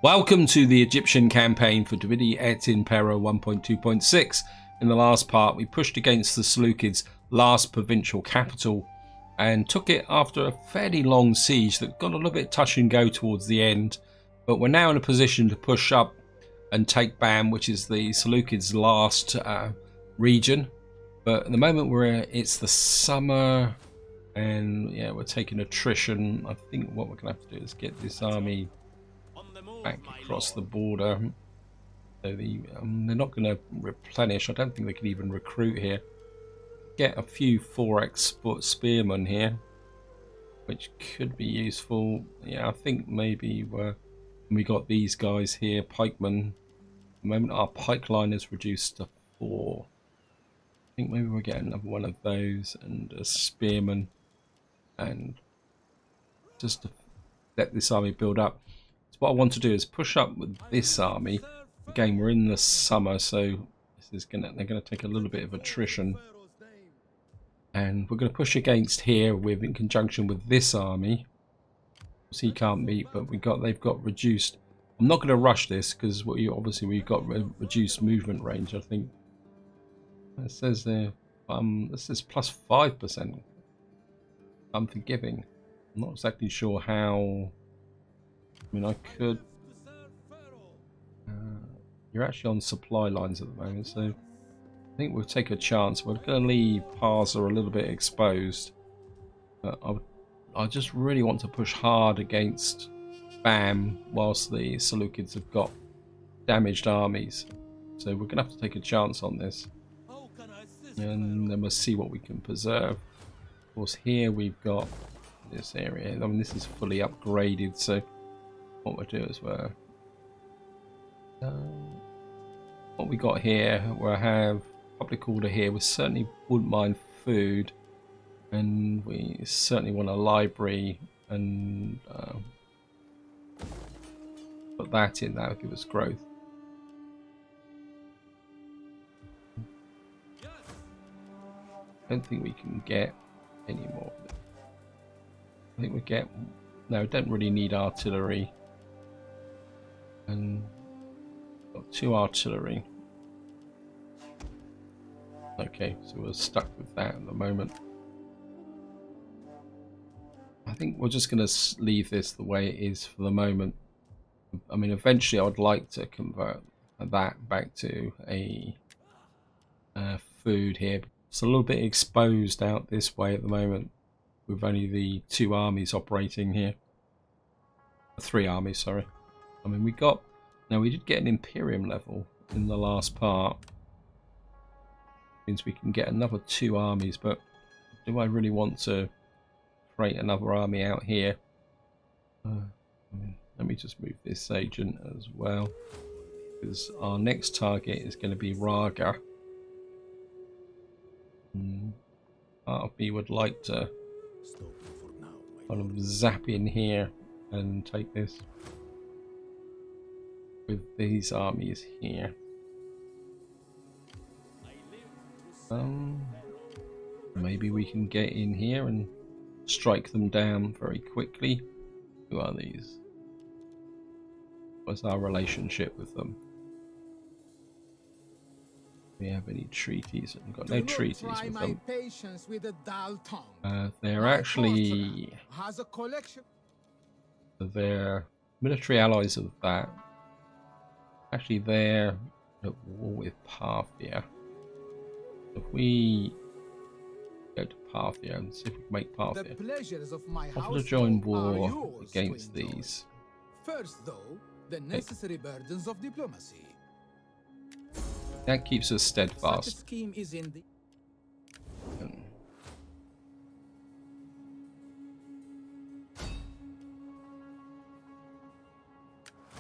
Welcome to the Egyptian campaign for Et Impera 1.2.6. In the last part, we pushed against the Seleucids' last provincial capital and took it after a fairly long siege that got a little bit touch and go towards the end. But we're now in a position to push up and take Bam, which is the Seleucids' last region. But at the moment it's the summer, and yeah, we're taking attrition. I think what we're going to have to do is get this army back across the border. So they're not going to replenish. I don't think they can even recruit here. Get a few 4x spearmen here, which could be useful. Yeah, I think maybe we got these guys here, pikemen. At the moment our pike line is reduced to 4. I think maybe we'll get another one of those and a spearman, and just to let this army build up. What I want to do is push up with this army. Again, we're in the summer, so they're gonna take a little bit of attrition, and we're gonna push against here in conjunction with this army. So he can't meet, but they've got reduced. I'm not gonna rush this because obviously we've got reduced movement range. I think it says there. This is plus 5%. I'm forgiving. I'm not exactly sure how. I mean, I could. You're actually on supply lines at the moment, so I think we'll take a chance. We're going to leave Parsa a little bit exposed. I just really want to push hard against Bam whilst the Seleucids have got damaged armies. So we're going to have to take a chance on this, and then we'll see what we can preserve. Of course, here we've got this area. I mean, this is fully upgraded, so what we'll do is what we got here, we'll have public order here. We certainly wouldn't mind food, and we certainly want a library, and put that in. That'll give us growth. I don't think we can get any more. I think we get. No, don't really need artillery. And got 2 artillery. Okay, so we're stuck with that at the moment. I think we're just going to leave this the way it is for the moment. I mean, eventually I would like to convert that back to a food here. It's a little bit exposed out this way at the moment, with only the 2 armies operating here. 3 armies, sorry. I mean, we did get an Imperium level in the last part. Means we can get another 2 armies, but do I really want to create another army out here? Let me just move this agent as well, because our next target is going to be Rhaga. Part of me would like to kind of zap in here and take this with these armies here. Maybe we can get in here and strike them down very quickly. Who are these? What's our relationship with them? Do we have any treaties? We've got no treaties with them. They're actually they're military allies of that. Actually, they're at war with Parthia. If we go to Parthia and see if we can make Parthia offer to join war against these. First, though, the necessary burdens of diplomacy. That keeps us steadfast. Such a scheme is in the...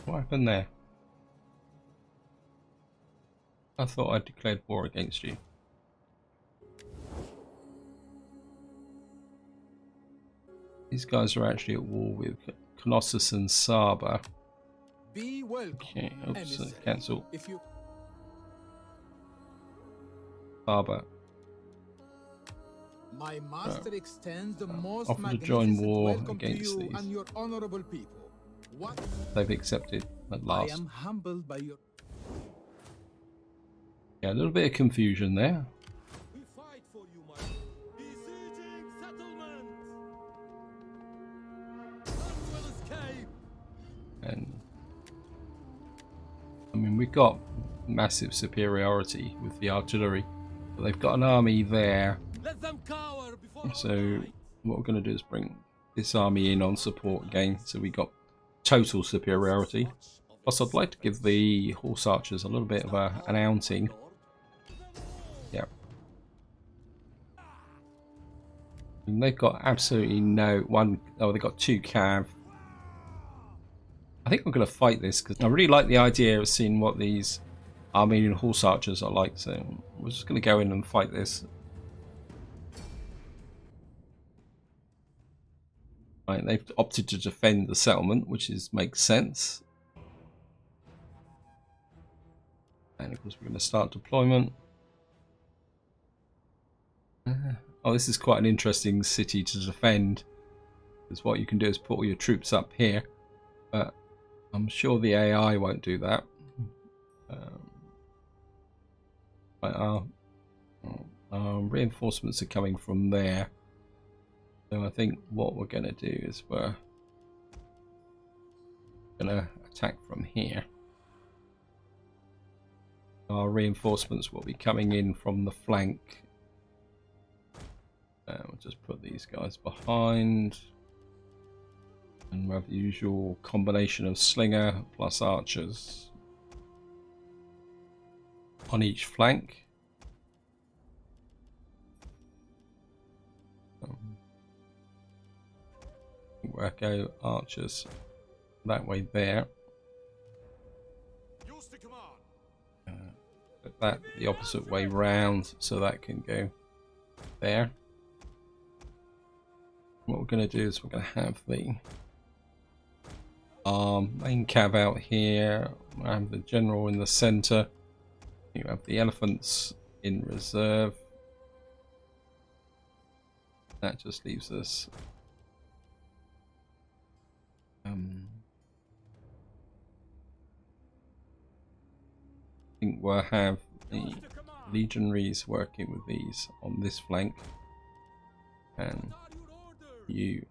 What happened there? I thought I declared war against you. These guys are actually at war with Knossos and Saba. Be welcome. Okay, oops, cancel. If you... Saba. My master extends the most offer to join magnificent war welcome against to you these. and your honorable people. What? They've accepted. at I last. am humbled by your. Yeah, a little bit of confusion there. We fight for you, my lord. Besieging settlement. None will escape. And I mean, we've got massive superiority with the artillery, but they've got an army there. Let them cower before our So might. what we're going to do is bring this army in on support again. So we got total superiority. Plus, I'd like to give the horse archers a little bit of an outing. Yeah. And they've got absolutely no one. Oh, they've got 2 cav. I think I'm going to fight this because I really like the idea of seeing what these Armenian horse archers are like. So we're just going to go in and fight this. Right, they've opted to defend the settlement, which makes sense. And of course, we're going to start deployment. Oh, this is quite an interesting city to defend. Because what you can do is put all your troops up here, but I'm sure the AI won't do that. But our reinforcements are coming from there. So I think what we're going to do is we're going to attack from here. Our reinforcements will be coming in from the flank. We'll just put these guys behind. And we have the usual combination of slinger plus archers on each flank. We'll go archers that way there. Put that the opposite way round so that can go there. What we're going to do is we're going to have the main cav out here. I have the general in the center. You have the elephants in reserve. That just leaves us I think we'll have the legionaries working with these on this flank, and you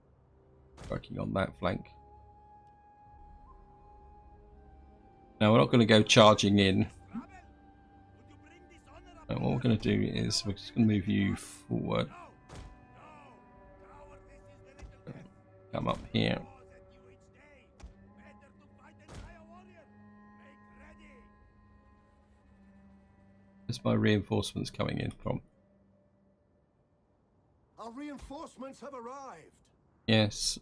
working on that flank. Now we're not going to go charging in. And what we're going to do is we're just going to move you forward. Come up here. Where's my reinforcements coming in from? Our reinforcements have arrived. Yes.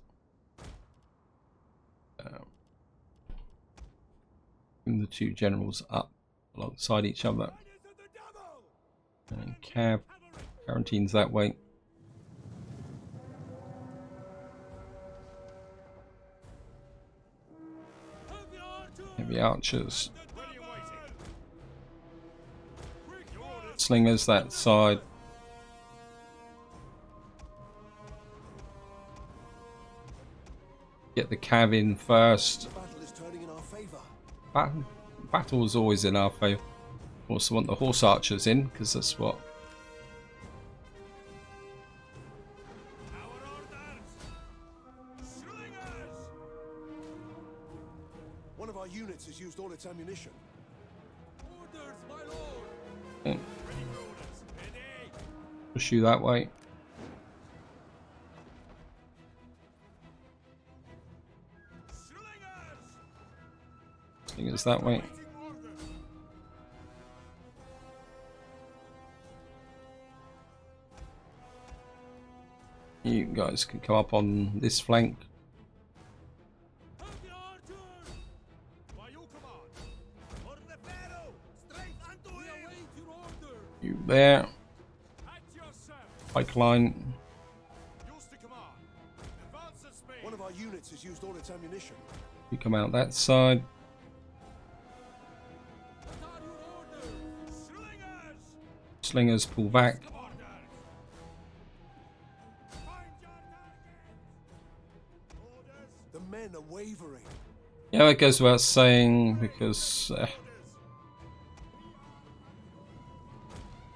Bring the 2 generals up alongside each other. And cav quarantines that way. Heavy archers. Slingers that side. Get the cav in first. Battle is turning in our favor. Battle is always in our favour. Also want the horse archers in because that's what. One of our units has used all its ammunition. Orders, my lord. Yeah. Push you that way. Slingers that way. You guys can come up on this flank. You there. Pike line. One of our units has used all its ammunition. You come out that side. Slingers pull back. The men are wavering. Yeah, that goes without saying because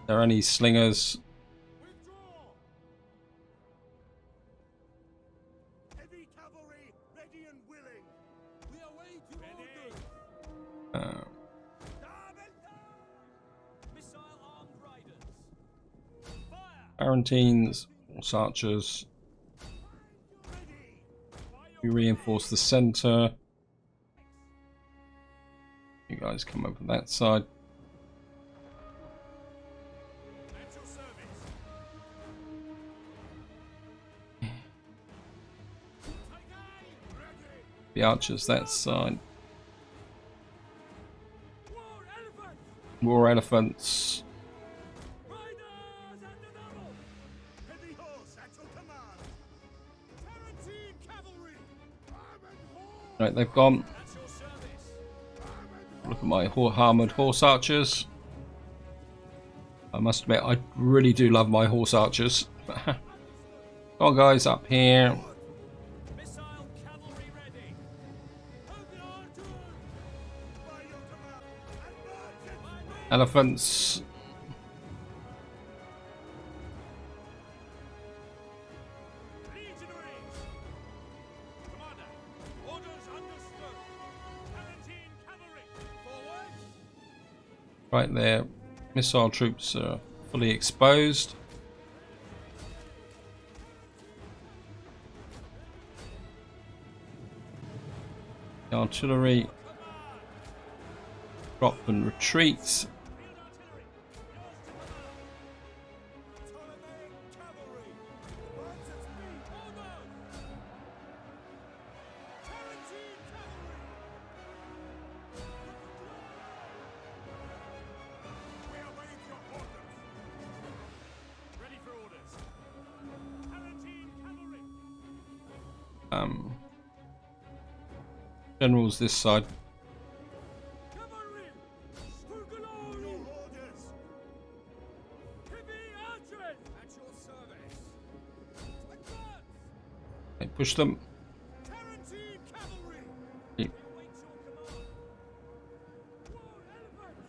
there are any slingers. Heavy cavalry, ready and willing. We await your orders. Missile armed riders. Fire. Arantines, horse archers. We reinforce the center. You guys come over that side. At your service. The archers that side. War elephants. War elephants. Riders at the double. Heavy horse at your command. Tarantine cavalry. Right, they've gone. At your service. Look at my armored horse archers. I must admit, I really do love my horse archers. Come on, guys, up here. Missile cavalry ready. Open archers. By your command. Advance. Elephants. Legionaries. Commander. Orders understood. Tarantine cavalry. Forward. Right there. Missile troops are fully exposed. The artillery drop and retreat. Ptolemaic cavalry. Advance at speed. Orders. Tarantine cavalry. We await your orders. Ready for orders. Tarantine cavalry. Generals this side. Cavalry. For glory. Your orders. Heavy archers. At your service. Advance. They push them. Tarantine cavalry. Yeah. We await your command. War elephants.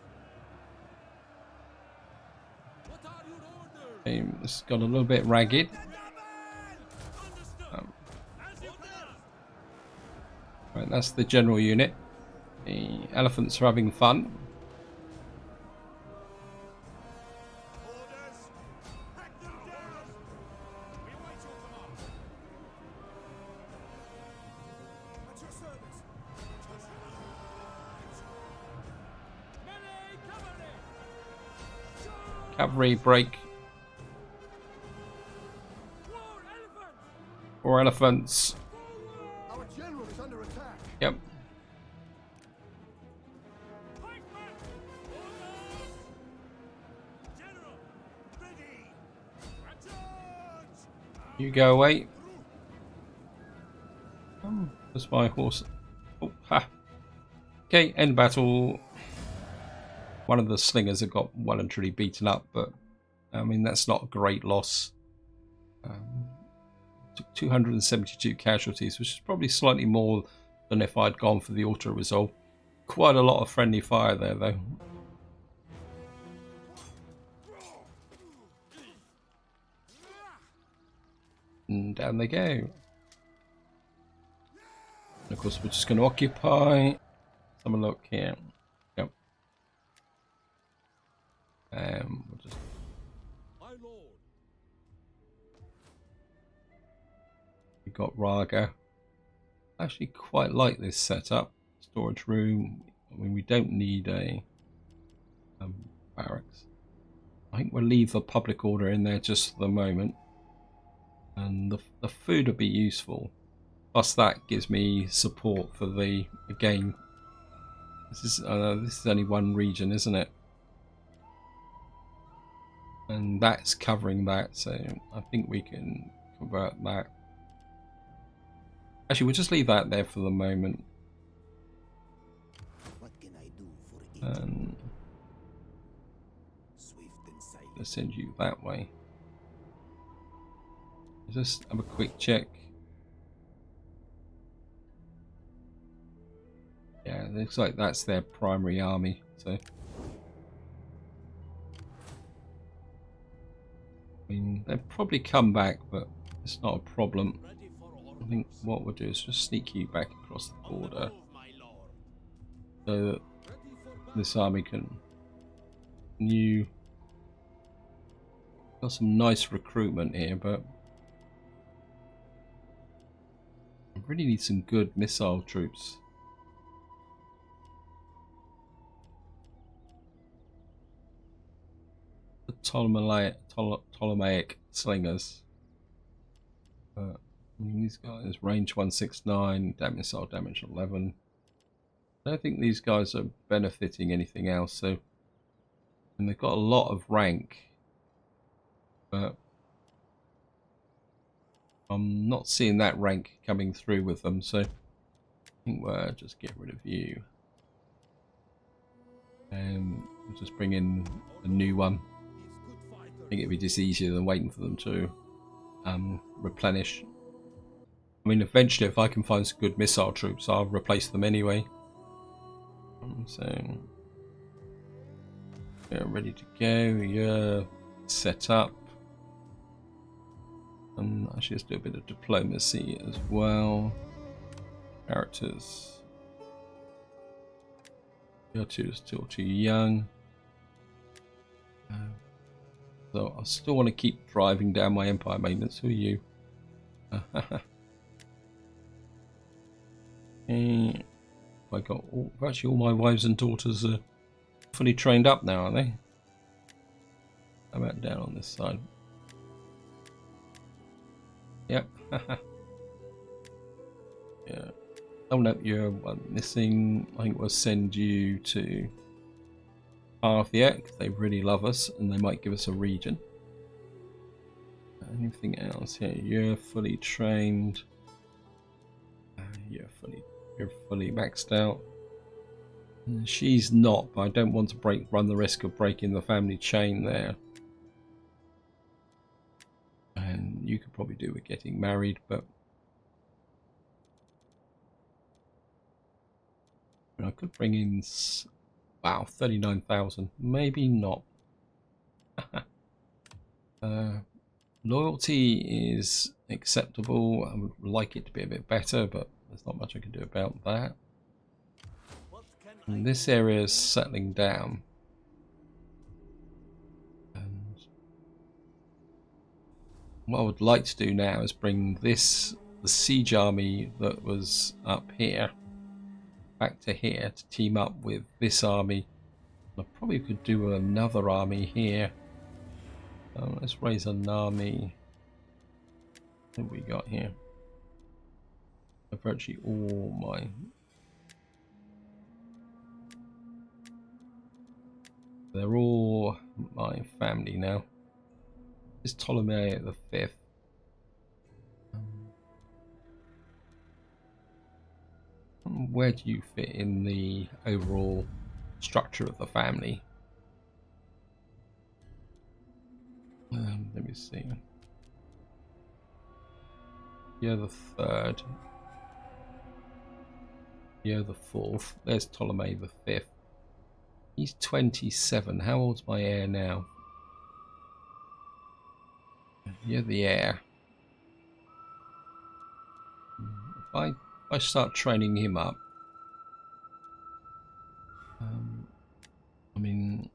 What are your orders? This got a little bit ragged. Understood. As you command. Right, that's the general unit. The elephants are having fun. Orders. Hack them down. We await your command. At your service. Melee cavalry. Charge. Cavalry break. War elephants. 4 elephants. Our general is under attack. Yep. Pikemen. Orders. General. Ready. Charge. You go away. That's my horse. Oh, ha. Okay, end battle. One of the slingers have got well and truly beaten up, but I mean, that's not a great loss. Took 272 casualties, which is probably slightly more than if I'd gone for the auto resolve. Quite a lot of friendly fire there, though. And down they go. And of course, we're just going to occupy. Let's have a look here. Yep. We'll just My lord. We've got Rhaga. I actually quite like this setup. Storage room. I mean, we don't need a barracks. I think we'll leave the public order in there just for the moment. And the food will be useful. Plus that gives me support for the game. This is only one region, isn't it? And that's covering that, so I think we can convert that. Actually, we'll just leave that there for the moment. What can I do for it? And Swift and silent. I'll send you that way. Just have a quick check. it looks like that's their primary army. So, I mean, they'll probably come back, but it's not a problem. I think what we'll do is just sneak you back across the border, so that this army can. You got some nice recruitment here, but I really need some good missile troops. The Ptolemaic slingers. I mean, these guys range 169, missile damage 11. I don't think these guys are benefiting anything else. So, and they've got a lot of rank, but I'm not seeing that rank coming through with them. So, I think we'll just get rid of you, and we'll just bring in a new one. I think it'd be just easier than waiting for them to replenish. I mean, eventually, if I can find some good missile troops, I'll replace them anyway. So, yeah, ready to go. Yeah, set up. And actually, let's do a bit of diplomacy as well. Characters. You're still too young. So I still want to keep driving down my empire maintenance. Who are you? I got virtually all my wives and daughters are fully trained up now, are they? How about down on this side? Yep. Yeah. Oh no, you're missing. I think we'll send you to Parthia, because they really love us and they might give us a region. Anything else here? You're fully trained. You're fully maxed out. She's not, but I don't want to run the risk of breaking the family chain there. And you could probably do with getting married, but I could bring in, wow, 39,000. Maybe not. Loyalty is acceptable. I would like it to be a bit better, but there's not much I can do about that. And this area is settling down. And what I would like to do now is bring the siege army that was up here back to here to team up with this army. I probably could do another army here. Let's raise an army. What have we got here? Virtually all my. They're all my family now. This is Ptolemy the Fifth. Where do you fit in the overall structure of the family? Let me see. You're the third. You're the fourth. There's Ptolemy the Fifth. He's 27. How old's my heir now? You're the heir. If I start training him up, I mean,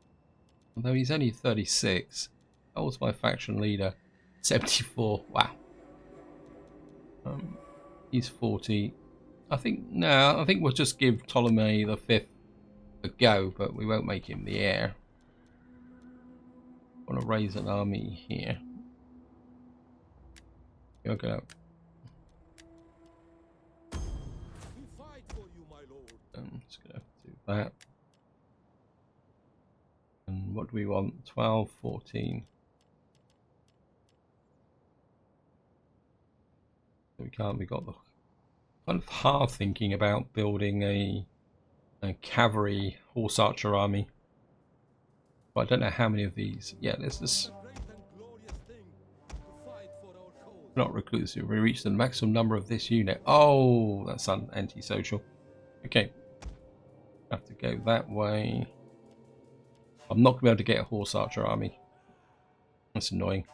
although he's only 36, how old's my faction leader? 74. Wow. He's 40. I think we'll just give Ptolemy the Fifth a go, but we won't make him the heir. I want to raise an army here. You're gonna. I'm just gonna do that. And what do we want? 12, 14. We can't. We got the kind of half thinking about building a cavalry horse archer army, but I don't know how many of these. Yeah, let's just not reclusive. We reached the maximum number of this unit. Oh, that's antisocial. Okay, Have to go that way. I'm not going to be able to get a horse archer army. That's annoying.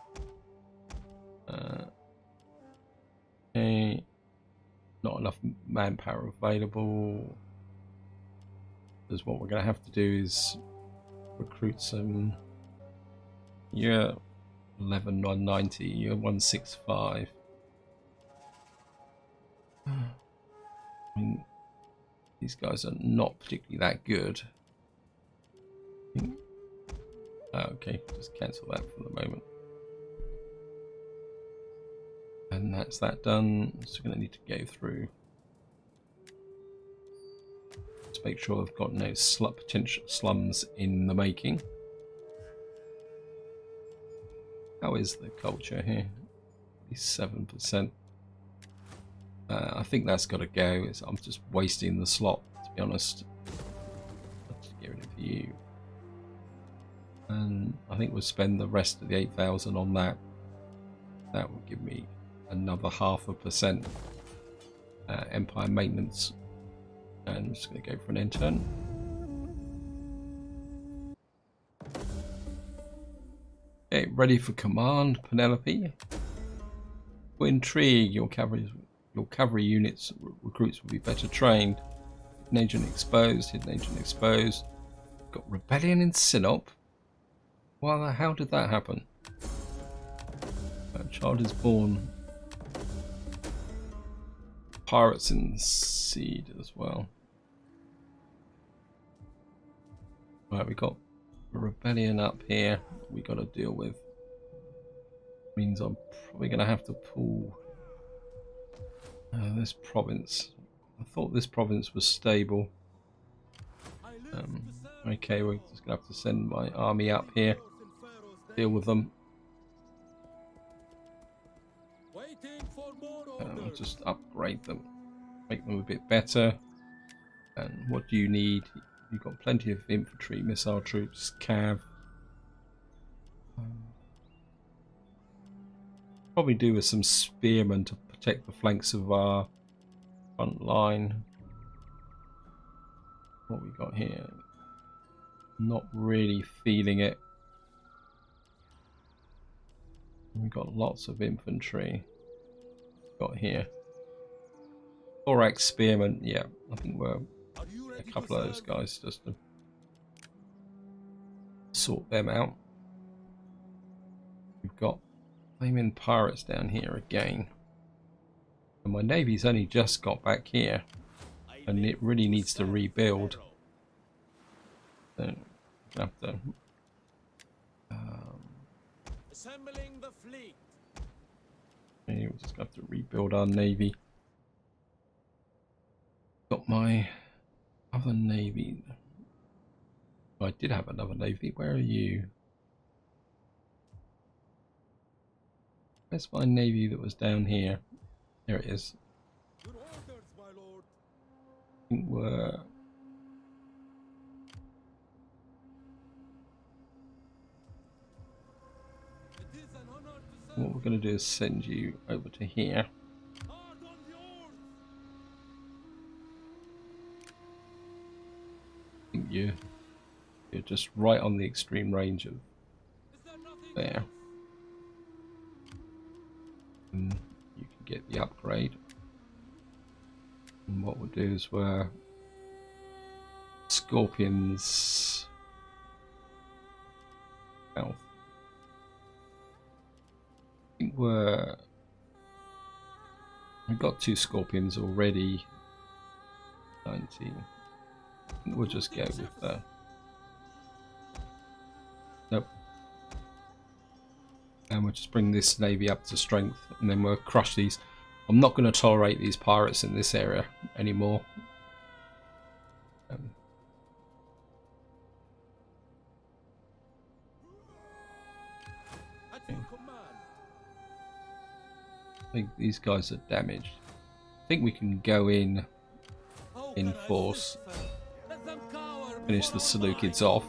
Okay. Not enough manpower available. Because what we're going to have to do is recruit some. You're 11,190. You're 165. I mean, these guys are not particularly that good. Okay, just cancel that for the moment. And that's that done. So we're going to need to go through. Let's make sure I've got no potential slums in the making. How is the culture here? 7%. I think that's got to go. I'm just wasting the slot, to be honest. Let's get rid of you. And I think we'll spend the rest of the 8,000 on that. That will give me another 0.5% empire maintenance. And I'm just going to go for an intern. Okay, ready for command, Penelope. For intrigue, your cavalry units recruits will be better trained. Hidden agent exposed. Hidden agent exposed. Got rebellion in Sinop. Well, how did that happen? A child is born. Pirates in Seed as well. Right, we got a rebellion up here. We got to deal with. Means I'm probably going to have to pull this province. I thought this province was stable. Okay, we're just going to have to send my army up here. Deal with them. Just upgrade them. Make them a bit better. And what do you need? You've got plenty of infantry, missile troops, cav. Probably do with some spearmen to protect the flanks of our front line. What we got here? Not really feeling it. We've got lots of infantry. Got here. Thorax spearmen, yeah, I think we're a couple of those guys just to sort them out. We've got flaming pirates down here again. And my navy's only just got back here. And it really needs to rebuild. So we have to Assembling the fleet. we just have to rebuild our navy. Got my other navy. I did have another navy. Where are you? Where's my navy that was down here? There it is. Your orders, my lord. I think we're... It is an honor to serve. What we're going to do is send you over to here. Hard on the oars. I think you're just right on the extreme range of Is there nothing there. else? And you can get the upgrade. And what we'll do is we're Scorpions health. I think we've got 2 Scorpions already. 19. I think we'll just go with that. Nope. And we'll just bring this navy up to strength, and then we'll crush these. I'm not going to tolerate these pirates in this area anymore. At your command. I think these guys are damaged. I think we can go in force, Let them cower finish the before our Seleucids might. off.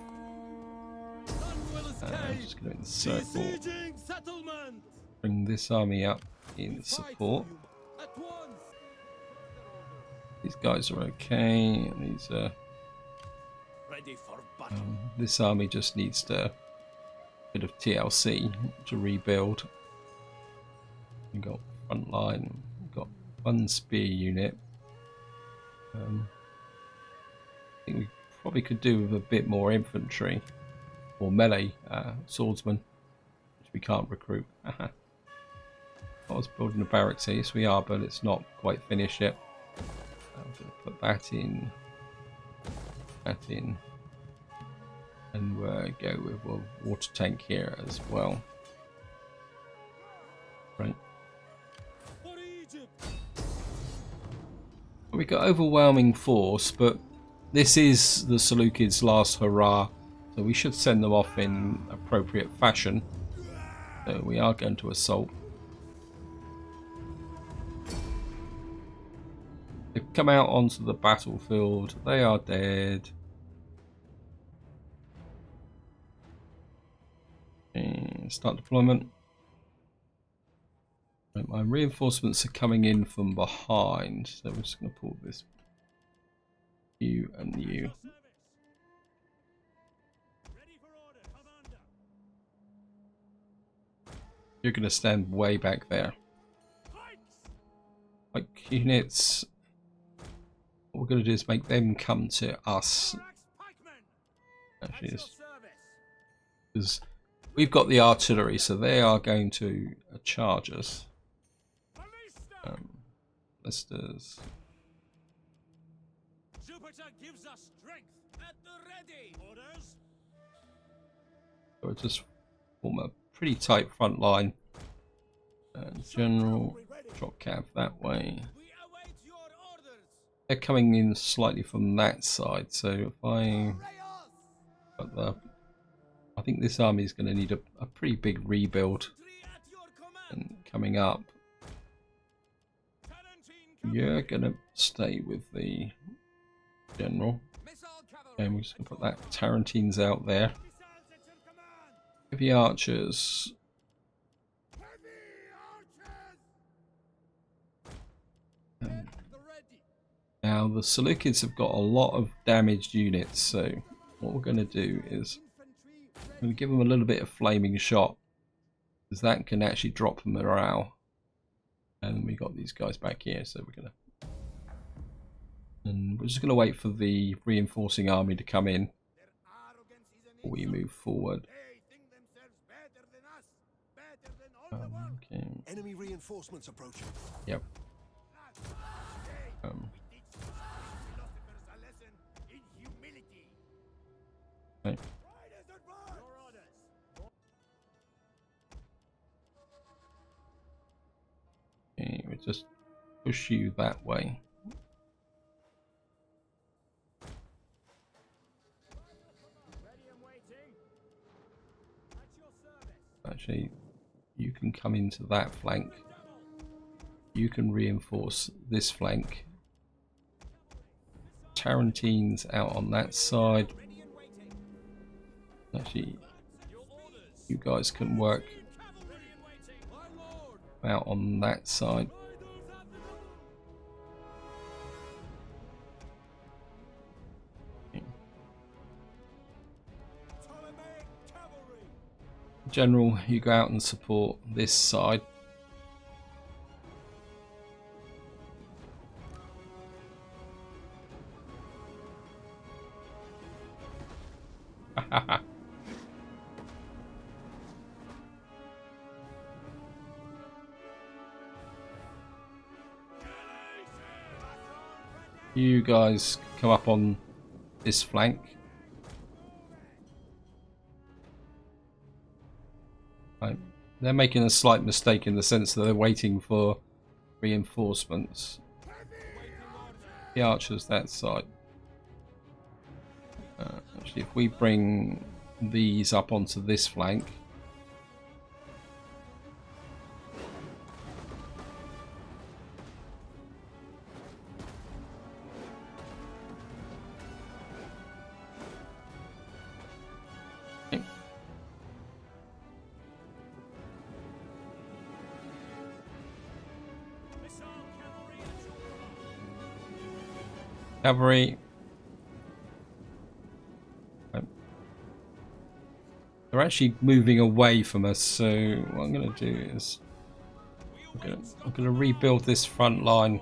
None will escape. I'm just going to encircle. Besieging settlement. Bring this army up in Fight support. for you. At once. These guys are okay. These are Ready for battle. This army just needs a bit of TLC to rebuild. We've got front line, we've got one spear unit. I think we probably could do with a bit more infantry or melee swordsmen, which we can't recruit. I was building a barracks here, yes we are, but it's not quite finished yet. I'm going to put that in, and we'll go with a water tank here as well. Right. For Egypt. We got overwhelming force, but this is the Seleucids' last hurrah, so we should send them off in appropriate fashion. So we are going to assault. They've come out onto the battlefield. They are dead. And start deployment. Right, my reinforcements are coming in from behind, so we're just going to pull this. You and you. Ready for order, Commander. You're going to stand way back there. Like units. What we're going to do is make them come to us. Actually, because we've got the artillery, so they are going to charge us. Listers. Jupiter gives us strength. At the ready. Orders. So we'll just form a pretty tight front line. General, drop cav that way. We await your orders. They're coming in slightly from that side, so if I got the, I think this army is going to need a pretty big rebuild. At your command. And coming up, you're going to stay with the general. And we're just going to put that Tarentines out there. Heavy archers. Now the Seleucids have got a lot of damaged units, so what we're going to do is I'm going to give them a little bit of flaming shot, because that can actually drop morale. And we got these guys back here, so we're just going to wait for the reinforcing army to come in before we move forward. Okay. Enemy reinforcements approaching. Yep. Okay. Okay, we just push you that way. Actually, you can come into that flank. You can reinforce this flank. Tarentines out on that side. Actually, you guys can work out on that side. General, you go out and support this side. You guys come up on this flank. Right. They're making a slight mistake in the sense that they're waiting for reinforcements. The archers that side. Actually, if we bring these up onto this flank. Cavalry. They're actually moving away from us, so what I'm going to do is I'm going to rebuild this front line.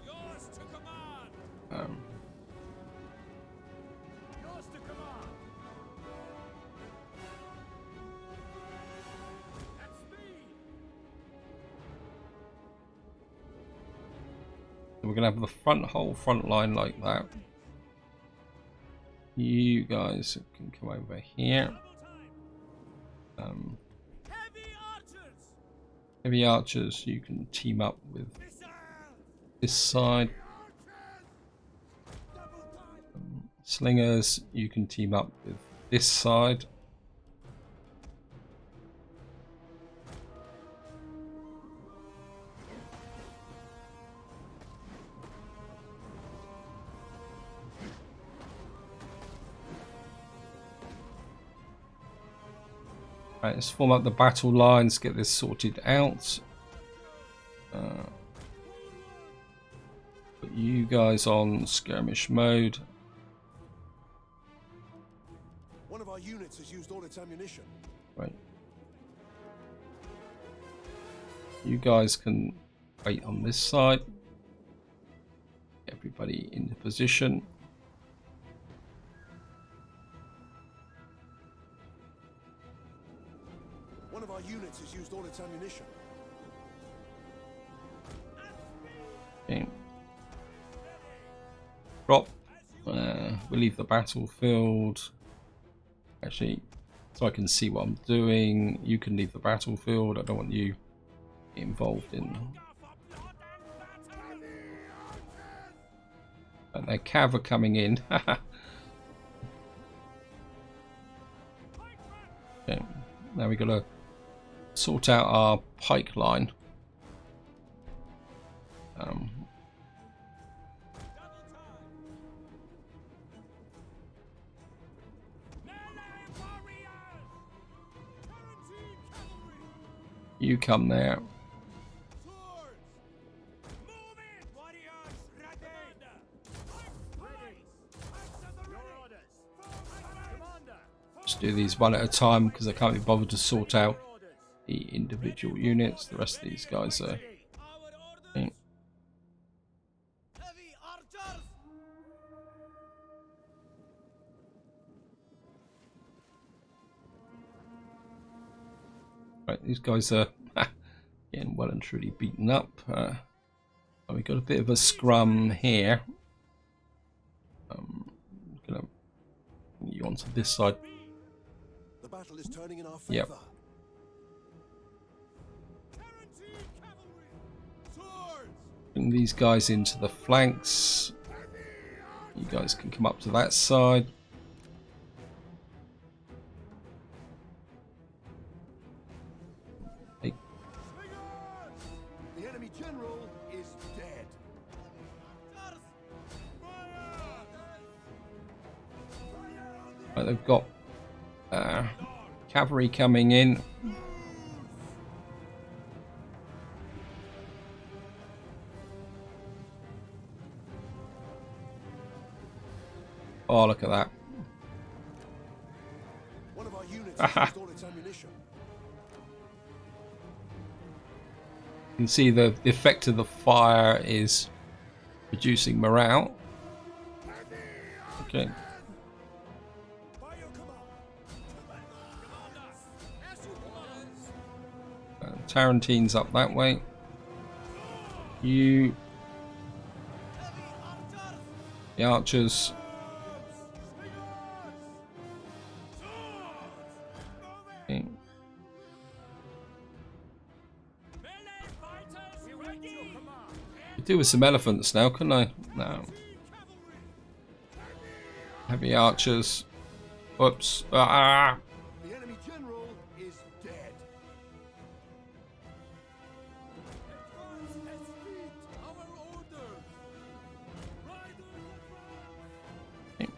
Yours to command. Um, Yours to command. At speed. we're going to have the whole front line like that. You guys can come over here. Heavy archers. Heavy archers, you can team up with this side. Slingers, you can team up with this side. Right, let's form up the battle lines, get this sorted out. Put you guys on skirmish mode. One of our units has used all its ammunition. Right. You guys can wait on this side. Everybody into position. One of our units has used all its ammunition. Okay. Drop. We'll leave the battlefield. Actually, so I can see what I'm doing. You can leave the battlefield. I don't want you involved in. And their cav are coming in. Okay. Now we got to sort out our pike line. You come there. Just do these one at a time because I can't be bothered to sort out the individual units. The rest of these guys are. Okay. Right, these guys are getting well and truly beaten up. We've got a bit of a scrum here. Gonna bring you onto this side. The battle is turning in our favor. Yep. Bring these guys into the flanks. You guys can come up to that side. The enemy general is dead. Right, they've got cavalry coming in. Oh, look at that. One of our units has used all its ammunition. You can see the effect of the fire is reducing morale. Okay. Tarantine's up that way. You, the archers. Okay. Could do with some elephants now, couldn't I? No. Heavy archers. Whoops. Ah! The enemy general is dead. Okay.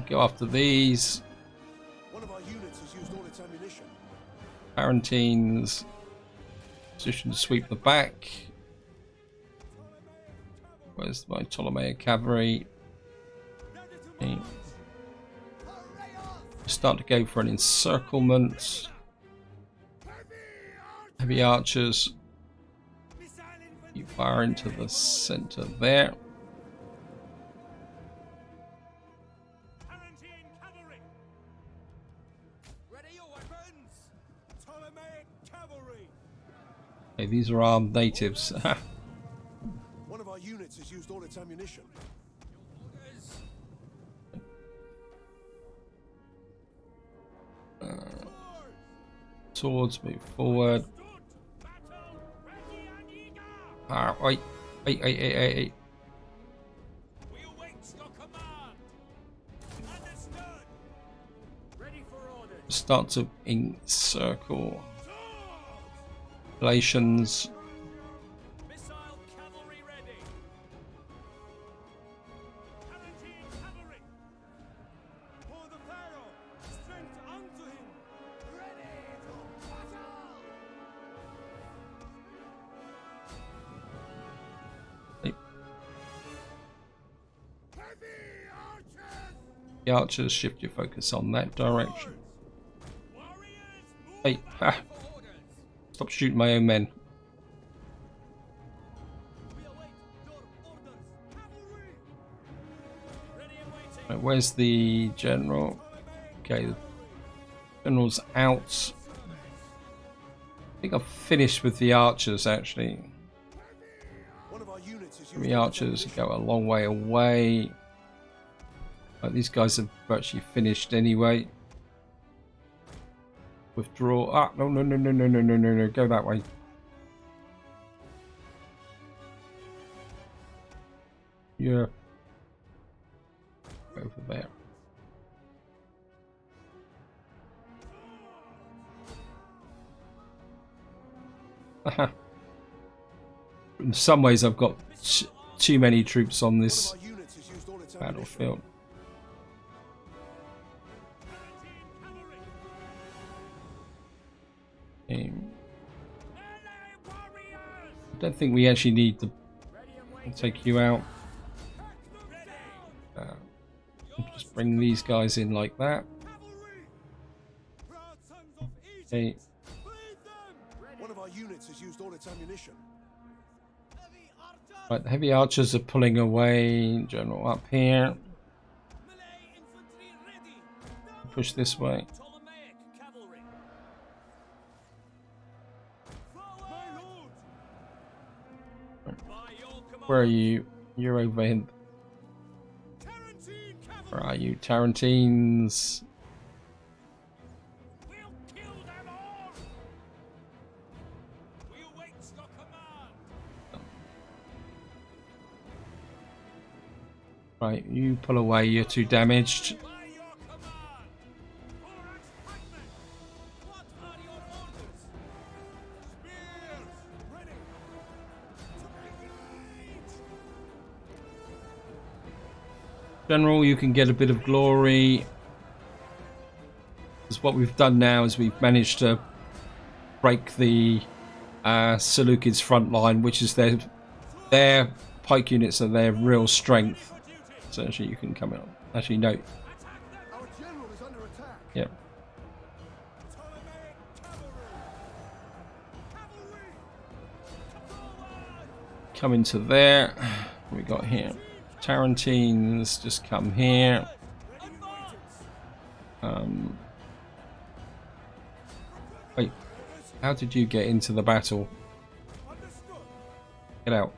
Go after these. One of our units has used all its ammunition. Tarantines. Position to sweep the back. Where's my Ptolemaic cavalry? Okay. Start to go for an encirclement. Heavy archers. You fire into the center there. Okay, these are armed natives. One of our units has used all its ammunition. Swords move forward. Wait. Start to encircle relations. The archers, shift your focus on that direction. Hey, stop shooting my own men. Right, where's the general? Okay, the general's out. I think I've finished with the archers actually. The archers go a long way away. Right, these guys have virtually finished anyway. Withdraw. Ah, no. Go that way. Yeah. Over there. In some ways, I've got too many troops on this battlefield. I don't think we actually need to take you out. Just bring these guys in like that. Okay. One of our units has used all its ammunition. Right, the heavy archers are pulling away. General up here. Push this way. Where are you? You're over here. Where are you? Tarantines. Right, you pull away, you're too damaged. General, you can get a bit of glory. Because what we've done now is we've managed to break the Seleucids front line, which is their pike units are their real strength. So actually you can come out. Actually no. Our general is under attack. Yep. Come into there. What we got here? Tarantines, just come here. Wait, how did you get into the battle? Get out.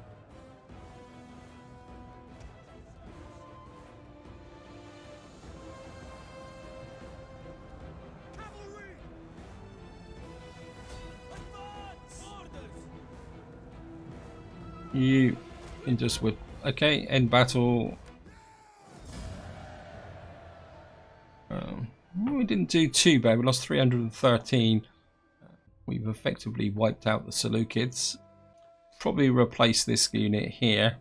You can just would. Okay, end battle. We didn't do too bad. We lost 313. We've effectively wiped out the Seleucids. Probably replace this unit here.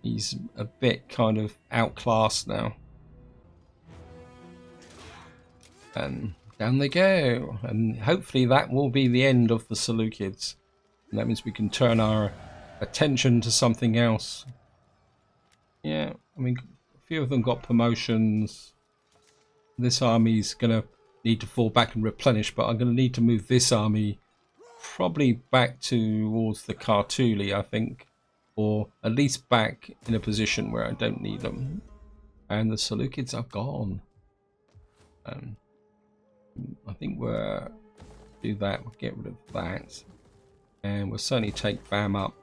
He's a bit kind of outclassed now. And down they go. And hopefully that will be the end of the Seleucids. And that means we can turn our attention to something else. Yeah, I mean, a few of them got promotions. This army's going to need to fall back and replenish, but I'm going to need to move this army probably back towards the Kartuli, I think, or at least back in a position where I don't need them. And the Seleucids are gone. I think we'll do that. We'll get rid of that, and we'll certainly take BAM up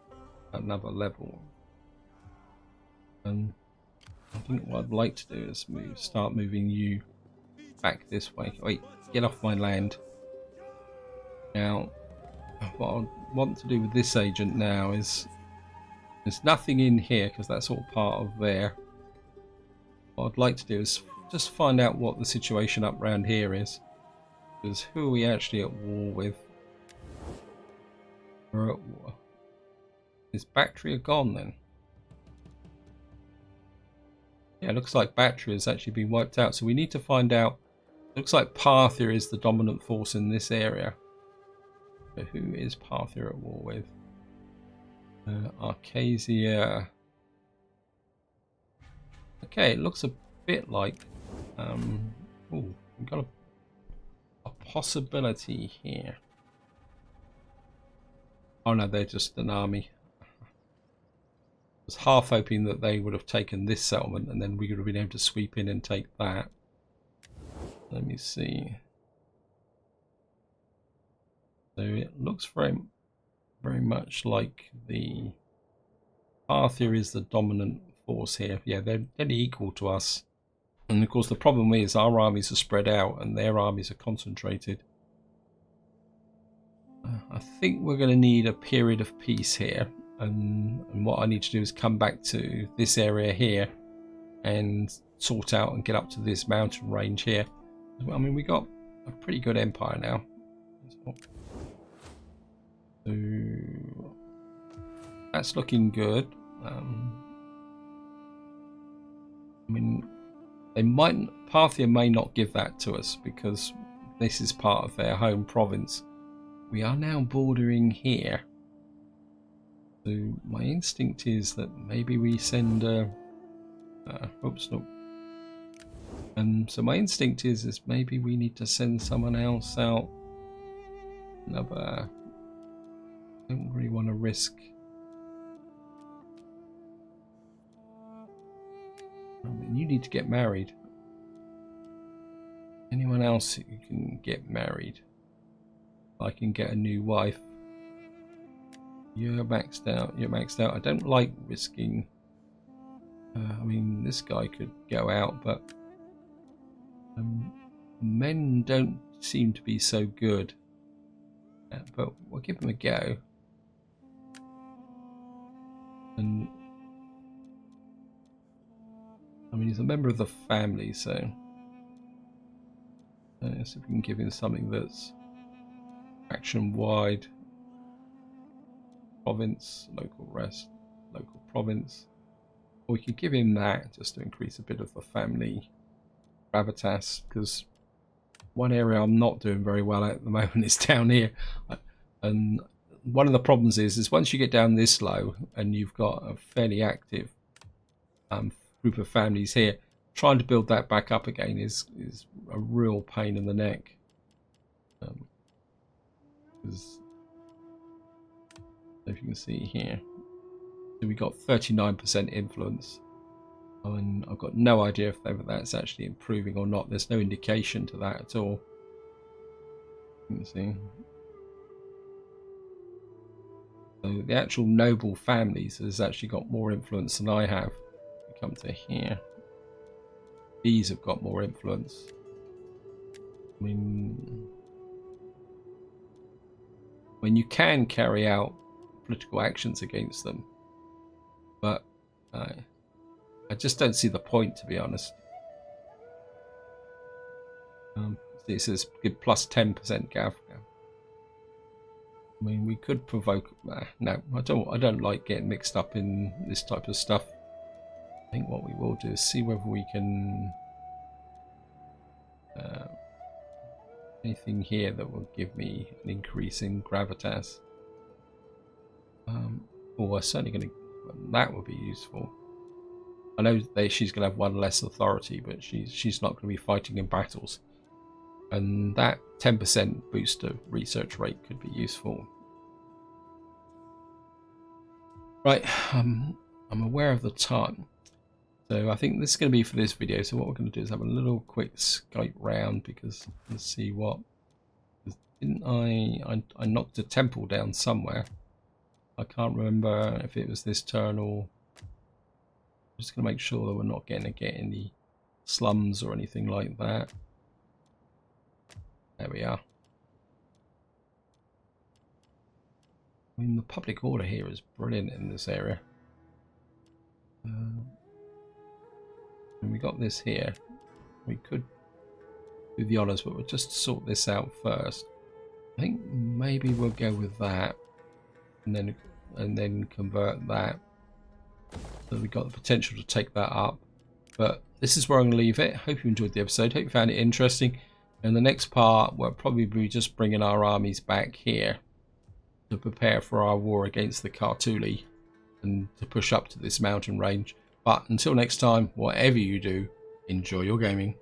another level. And I think what I'd like to do is start moving you back this way. Wait, get off my land. Now, what I want to do with this agent now is there's nothing in here because that's all part of there. What I'd like to do is just find out what the situation up around here is. Because who are we actually at war with? We're at war. Is Bactria gone then? Yeah, it looks like Bactria has actually been wiped out. So we need to find out. It looks like Parthia is the dominant force in this area. So who is Parthia at war with? Arcasia. Okay, it looks a bit like. We've got a possibility here. Oh no, they're just an army. I was half hoping that they would have taken this settlement and then we would have been able to sweep in and take that. Let me see. So it looks very much like the Parthia is the dominant force here. Yeah, they're equal to us. And of course the problem is our armies are spread out and their armies are concentrated. I think we're going to need a period of peace here. And what I need to do is come back to this area here and sort out and get up to this mountain range here. I mean, we got a pretty good empire now. So that's looking good. I mean, Parthia may not give that to us because this is part of their home province. We are now bordering here. So my instinct is that maybe we send oops, no. And so my instinct is maybe we need to send someone else out. Another. I don't really want to risk. I mean, you need to get married. Anyone else who can get married? I can get a new wife. You're maxed out. You're maxed out. I don't like risking. I mean, this guy could go out, but men don't seem to be so good. But we'll give him a go. And I mean, he's a member of the family, so let's see if we can give him something that's action-wide. Province, local rest, local province. Or we could give him that just to increase a bit of the family gravitas, because one area I'm not doing very well at the moment is down here. And one of the problems is once you get down this low and you've got a fairly active group of families here, trying to build that back up again is a real pain in the neck. If you can see here, so we got 39% influence. I mean, I've got no idea if that's actually improving or not. There's no indication to that at all. You can see. So the actual noble families has actually got more influence than I have. We come to here. These have got more influence. I mean, when you can carry out political actions against them, but I just don't see the point, to be honest. It says give plus 10% Gav. I mean, we could provoke. No, I don't like getting mixed up in this type of stuff. I think what we will do is see whether we can anything here that will give me an increase in gravitas. We're certainly going to. That would be useful. I know that she's going to have one less authority, but she's not going to be fighting in battles. And that 10% boost to research rate could be useful. Right, I'm aware of the time. So I think this is going to be for this video. So what we're going to do is have a little quick Skype round, because let's see what... Didn't I knocked a temple down somewhere. I can't remember if it was this turn or... I'm just going to make sure that we're not going to get any slums or anything like that. There we are. I mean, the public order here is brilliant in this area. And we got this here. We could do the honours, but we'll just sort this out first. I think maybe we'll go with that, and then convert that. So we've got the potential to take that up. But this is where I'm going to leave it. Hope you enjoyed the episode. Hope you found it interesting. In the next part, we'll probably be just bringing our armies back here to prepare for our war against the Cartuli and to push up to this mountain range. But until next time, whatever you do, enjoy your gaming.